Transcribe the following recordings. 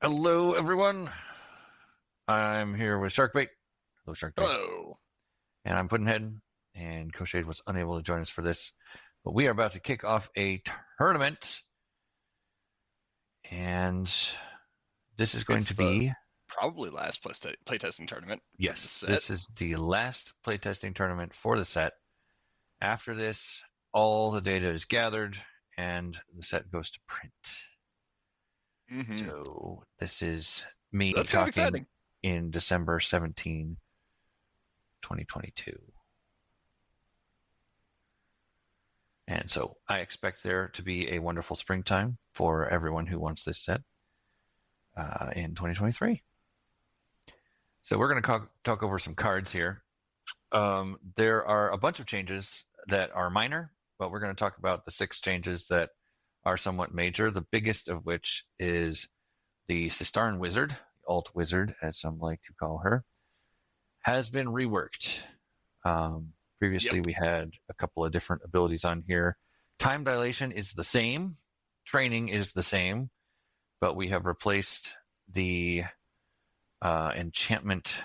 Hello, everyone. I'm here with Sharkbait. Hello, Sharkbait. Hello. And I'm Puddnhead. And Coach was unable to join us for this. But we are about to kick off a tournament. And this is going It's to the be, probably last playtesting tournament for the yes, set. this is the last playtesting tournament for the set. After this, all the data is gathered and the set goes to print. Mm-hmm. So this is me So that's kind of talking exciting. in December 17, 2022. And so I expect there to be a wonderful springtime for everyone who wants this set in 2023. So we're going to talk over some cards here. There are a bunch of changes that are minor, but we're going to talk about the 6 changes that are somewhat major. The biggest of which is the Sistaran Wizard, Alt Wizard, as some like to call her, has been reworked. Previously, Yep. we had a couple of different abilities on here. Time dilation is the same, training is the same, but we have replaced the enchantment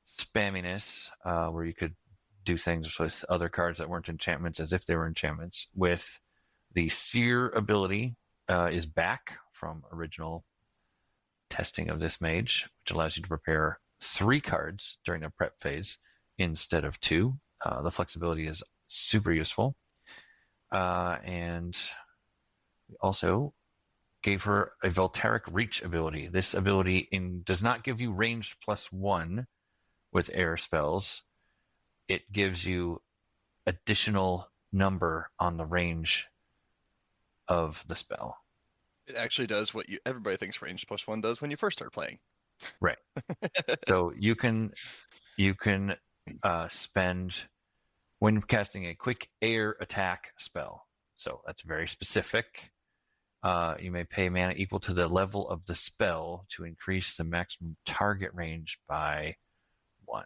spamminess, where you could do things with other cards that weren't enchantments as if they were enchantments, with the Seer ability is back from original testing of this mage, which allows you to prepare 3 cards during a prep phase instead of 2. The flexibility is super useful. And we also gave her a Voltaic Reach ability. This ability does not give you ranged +1 with air spells. It gives you additional number on the range of the spell. It actually does what everybody thinks range +1 does when you first start playing. Right. So you can spend when casting a quick air attack spell. So that's very specific. You may pay mana equal to the level of the spell to increase the maximum target range by 1.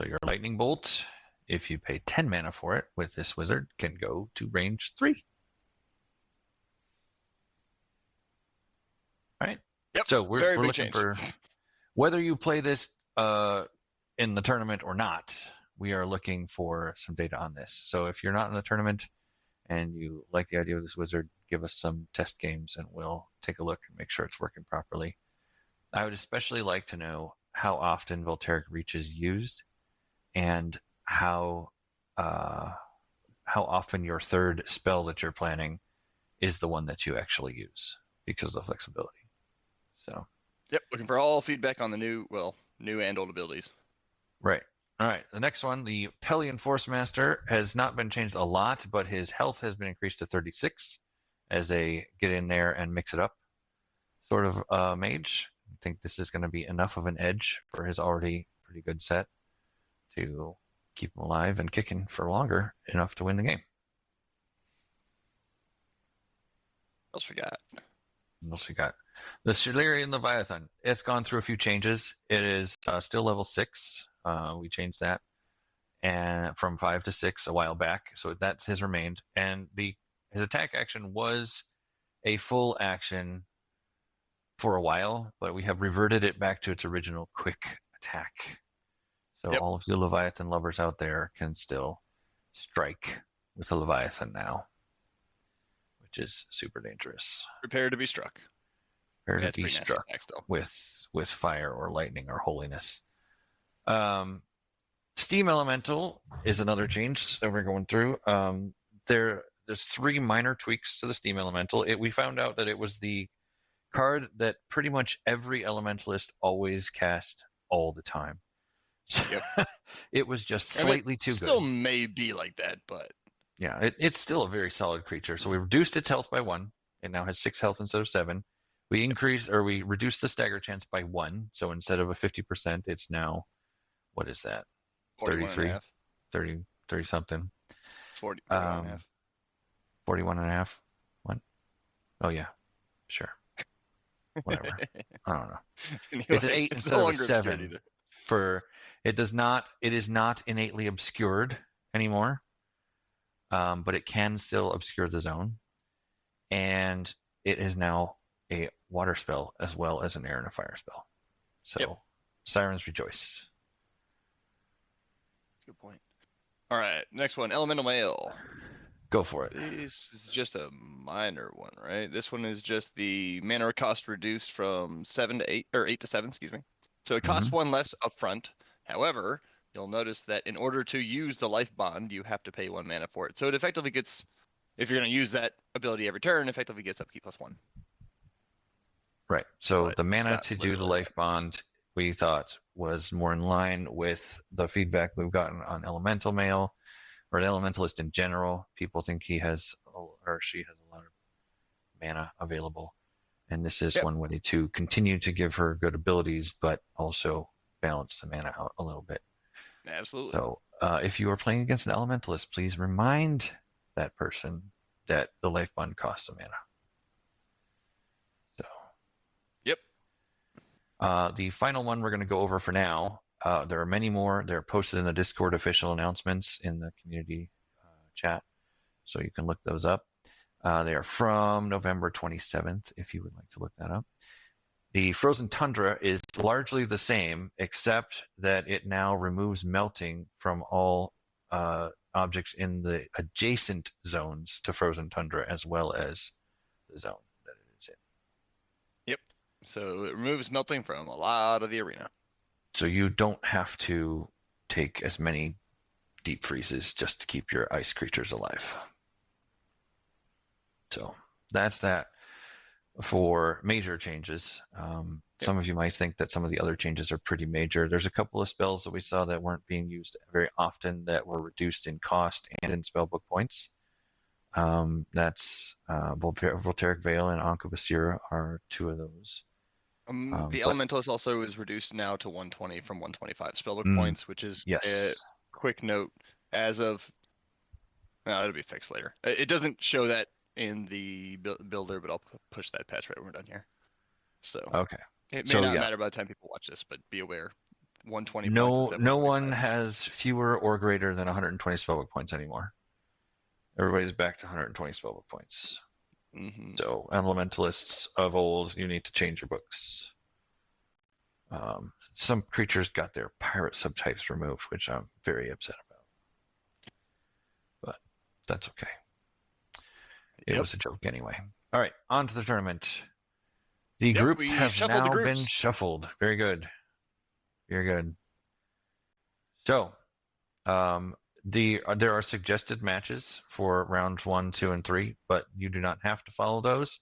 So your lightning bolt, if you pay 10 mana for it with this wizard, can go to range 3. All right. Yep. So we're Very we're big looking change. for whether you play this in the tournament or not. We are looking for some data on this. So if you're not in the tournament and you like the idea of this wizard, give us some test games and we'll take a look and make sure it's working properly. I would especially like to know how often Voltaic Reach is used and uh, how often your third spell that you're planning is the one that you actually use because of the flexibility. So, Yep. Looking for all feedback on the new and old abilities. right. All right. The next one, the Pelion Force Master, has not been changed a lot, but his health has been increased to 36 as a get in there and mix it up sort of mage. I think this is going to be enough of an edge for his already pretty good set to keep him alive and kicking for longer enough to win the game. What else we got? What else we got? The Shillerian Leviathan. It's gone through a few changes. It is still level 6. We changed that and from 5 to 6 a while back, so that has remained. And his attack action was a full action for a while, but we have reverted it back to its original quick attack. So Yep. all of you Leviathan lovers out there can still strike with a Leviathan now, which is super dangerous. Prepare to be struck. Prepare Yeah, to it's be pretty nasty struck attack still. with fire or lightning or holiness. Um, Steam Elemental is another change that we're going through. There's 3 minor tweaks to the Steam Elemental. We found out that it was the card that pretty much every elementalist always cast all the time. Yep. It was just I mean, slightly too still good. may be like that, but Yeah, it's still a very solid creature. So we reduced its health by 1. It now has 6 health instead of 7. We reduced the stagger chance by 1. So instead of a 50%, it's now, what is that? 41 and a 33, half. 30 something. 41 and a Um, half. 41 and a half. What? Oh, yeah, sure. Whatever. I don't know. It's an Anyway, 8 it's instead no of a longer obscured 7. either. It is not innately obscured anymore, but it can still obscure the zone. And it is now a water spell as well as an air and a fire spell. Yep. So, Sirens Rejoice. Good point. All right, next one, Elemental Mail. Go for it. This is just a minor one, right? This one is just the mana cost reduced from 7 to 8, or 8 to 7, excuse me. So it costs Mhm. one less upfront. However, you'll notice that in order to use the life bond, you have to pay 1 mana for it. So it effectively gets, if you're going to use that ability every turn, effectively gets upkeep +1. Right. So But the it's mana not to do the literally that. life bond we thought was more in line with the feedback we've gotten on Elemental Mail or an Elementalist in general. People think he has or she has a lot of mana available, and this is Yep, one way to continue to give her good abilities, but also balance the mana out a little bit. absolutely. So if you are playing against an Elementalist, please remind that person that the life bond costs a mana. So Yep. the final one we're going to go over for now. There are many more. They're posted in the Discord official announcements in the community chat, so you can look those up. They are from November 27th, if you would like to look that up. The Frozen Tundra is largely the same, except that it now removes melting from all objects in the adjacent zones to Frozen Tundra, as well as the zone that it is in. Yep. So it removes melting from a lot of the arena. So you don't have to take as many deep freezes just to keep your ice creatures alive. So that's that for major changes. Yep. Some of you might think that some of the other changes are pretty major. There's a couple of spells that we saw that weren't being used very often that were reduced in cost and in spellbook points. That's Voltaic Veil and Anka Basira are two of those. The But Elementalist also is reduced now to 120 from 125 spellbook mm, points, which is a yes, quick note as of. Well, it'll be fixed later. It doesn't show that in the builder, but I'll push that patch right when we're done here. So okay. it may So not yeah, matter by the time people watch this, but be aware. 120 points no instead of no one 125. has fewer or greater than 120 spellbook points anymore. Everybody's back to 120 spellbook points. Mm-hmm. So elementalists of old, you need to change your books. Some creatures got their pirate subtypes removed, which I'm very upset about. But that's okay. It Yep. was a joke anyway. All right, on to the tournament. The Yep. groups We have shuffled the now been groups. shuffled. Very good. Very good. So, there are suggested matches for rounds 1, 2, and 3, but you do not have to follow those.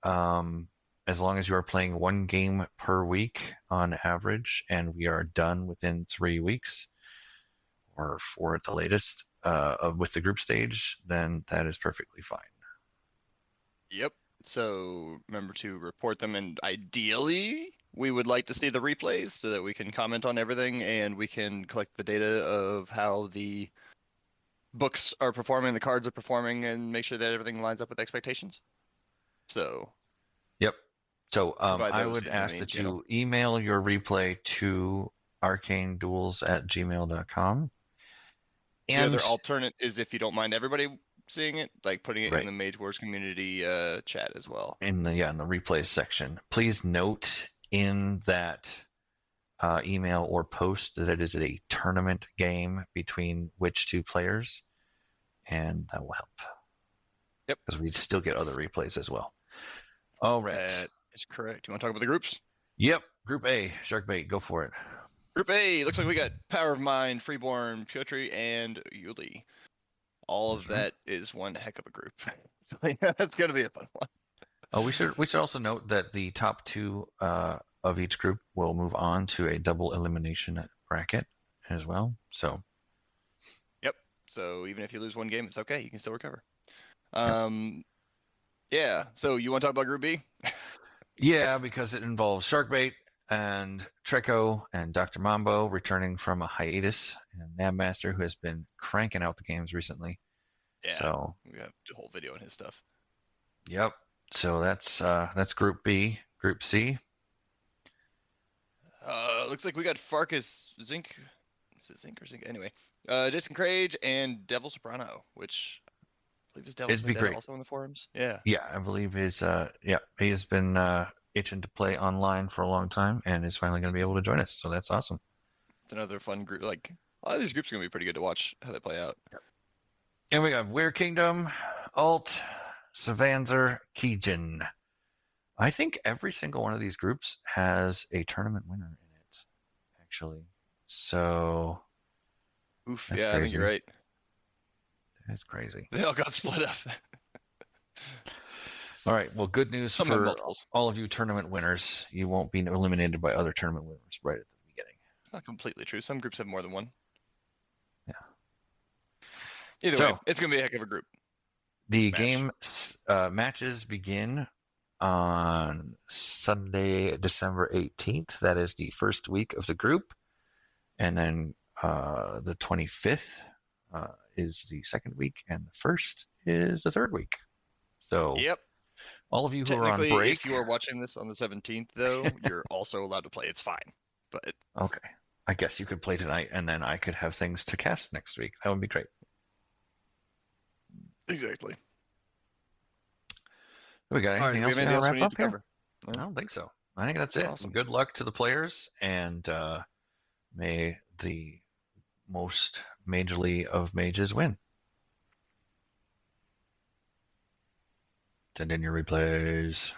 Um, as long as you are playing one game per week on average, and we are done within 3 weeks or 4 at the latest with the group stage, then that is perfectly fine. Yep. So remember to report them, and ideally, we would like to see the replays so that we can comment on everything and we can collect the data of how the books are performing, the cards are performing, and make sure that everything lines up with expectations. So Yep. So provide I those would in the ask main that channel. you email your replay to arcaneduels@gmail.com. The other And alternate is if you don't mind everybody seeing it, like putting it in right the Mage Wars community chat as well. in the replays section, please note in that email or post that it is a tournament game between which two players, and that will help Yep, because we still get other replays as well. All right. that is correct. You want to talk about the groups? Yep. Group A, Sharkbait, go for it. Group A, looks like we got Power of Mind, Freeborn, Piotr, and Yuli. All of That's right. that is one heck of a group. That's gonna be a fun one. Oh, we should also note that the top two of each group will move on to a double elimination bracket as well. So, Yep. So even if you lose one game, it's okay. You can still recover. yep. Yeah. So you want to talk about Group B? Yeah, because it involves Sharkbait and Treco and Dr. Mambo returning from a hiatus, and Nabmaster, who has been cranking out the games recently. Yeah. So, We have a whole video on his stuff. yep. So that's Group B. Group C. Looks like we got Farkas, Zinc. Is it Zinc or Zinc? Anyway, Jason Crage and Devil Soprano, which believe his Devil's It'd be Vendetta great. also on the forums. Yeah, Yeah, I believe he has been itching to play online for a long time and is finally going to be able to join us. So that's awesome. it's another fun group. Like a lot of these groups are gonna be pretty good to watch how they play out. And we got Weird Kingdom, Alt, Savanzer, Keijin. I think every single one of these groups has a tournament winner in it, actually. So Oof, that's yeah, I think you're crazy. right. That's crazy. They all got split up. All right. Well, good news Some have for multiples. all of you tournament winners. You won't be eliminated by other tournament winners right at the beginning. It's not completely true. Some groups have more than one. Yeah. Either way, So it's gonna be a heck of a group the match. game matches begin on Sunday, December 18th. That is the first week of the group. And then the 25th is the second week, and the first is the third week. So Yep. all of you who are on Technically, if break, you are watching this on the 17th, though, you're also allowed to play. It's fine. But okay. I guess you could play tonight, and then I could have things to cast next week. That would be great. exactly. We got All right. anything Do we else have we anything gotta else we wrap need up to here? cover? No? I don't think so. I think that's it. Awesome. Good luck to the players, and may the most majorly of mages win. Send in your replays.